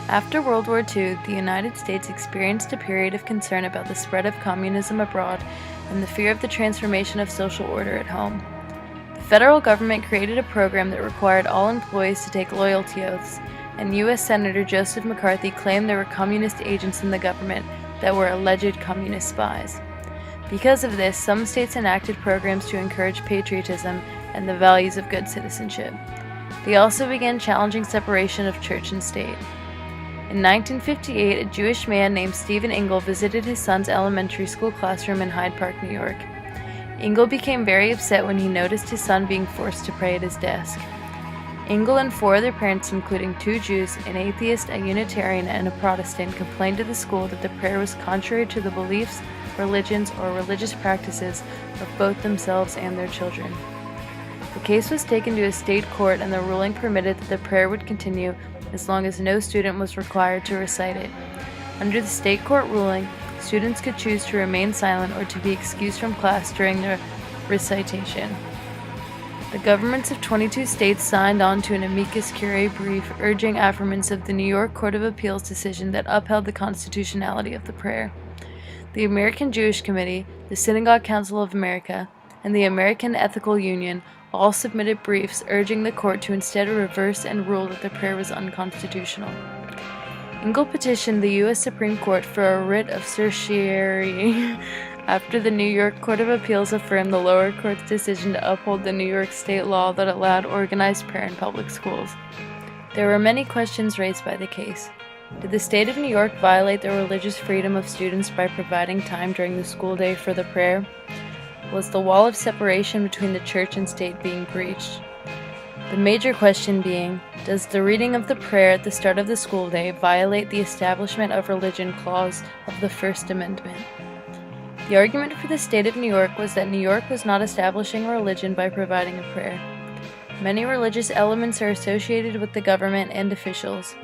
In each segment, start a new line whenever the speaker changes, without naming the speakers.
After World War II, the United States experienced a period of concern about the spread of communism abroad and the fear of the transformation of social order at home. The federal government created a program that required all employees to take loyalty oaths, and U.S. Senator Joseph McCarthy claimed there were communist agents in the government that were alleged communist spies. Because of this, some states enacted programs to encourage patriotism and the values of good citizenship. They also began challenging separation of church and state. In 1958, a Jewish man named Stephen Engel visited his son's elementary school classroom in Hyde Park, New York. Engel became very upset when he noticed his son being forced to pray at his desk. Engel and 4 other parents, including 2 Jews, an atheist, a Unitarian, and a Protestant, complained to the school that the prayer was contrary to the beliefs, religions, or religious practices of both themselves and their children. The case was taken to a state court, and the ruling permitted that the prayer would continue as long as no student was required to recite it. Under the state court ruling, students could choose to remain silent or to be excused from class during the recitation. The governments of 22 states signed on to an amicus curiae brief urging affirmance of the New York Court of Appeals decision that upheld the constitutionality of the prayer. The American Jewish Committee, the Synagogue Council of America, and the American Ethical Union all submitted briefs urging the court to instead reverse and rule that the prayer was unconstitutional. Engel petitioned the U.S. Supreme Court for a writ of certiorari after the New York Court of Appeals affirmed the lower court's decision to uphold the New York state law that allowed organized prayer in public schools. There were many questions raised by the case. Did the state of New York violate the religious freedom of students by providing time during the school day for the prayer? Was the wall of separation between the church and state being breached? The major question being, does the reading of the prayer at the start of the school day violate the Establishment of Religion clause of the First Amendment? The argument for the state of New York was that New York was not establishing religion by providing a prayer. Many religious elements are associated with the government and officials,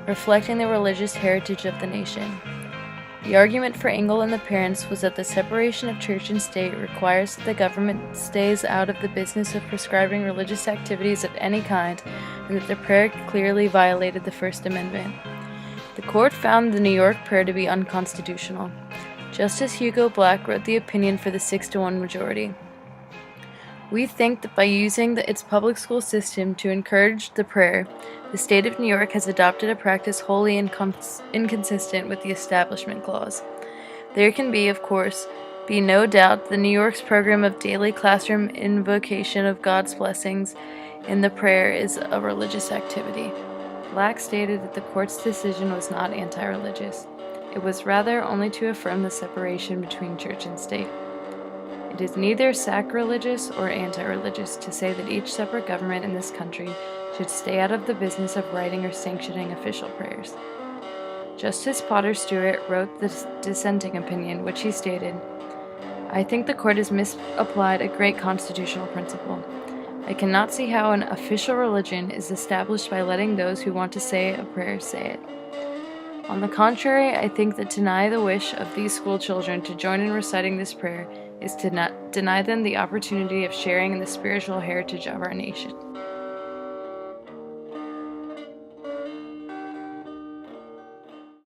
reflecting the religious heritage of the nation. The argument for Engel and the parents was that the separation of church and state requires that the government stays out of the business of prescribing religious activities of any kind, and that the prayer clearly violated the First Amendment. The court found the New York prayer to be unconstitutional. Justice Hugo Black wrote the opinion for the 6-1 majority. We think that by using its public school system to encourage the prayer, the state of New York has adopted a practice wholly inconsistent with the Establishment Clause. There can be, of course, no doubt that New York's program of daily classroom invocation of God's blessings in the prayer is a religious activity. Black stated that the court's decision was not anti-religious. It was rather only to affirm the separation between church and state. It is neither sacrilegious or anti-religious to say that each separate government in this country should stay out of the business of writing or sanctioning official prayers. Justice Potter Stewart wrote the dissenting opinion, which he stated, "I think the court has misapplied a great constitutional principle. I cannot see how an official religion is established by letting those who want to say a prayer say it. On the contrary, I think that to deny the wish of these school children to join in reciting this prayer is to deny them the opportunity of sharing in the spiritual heritage of our nation."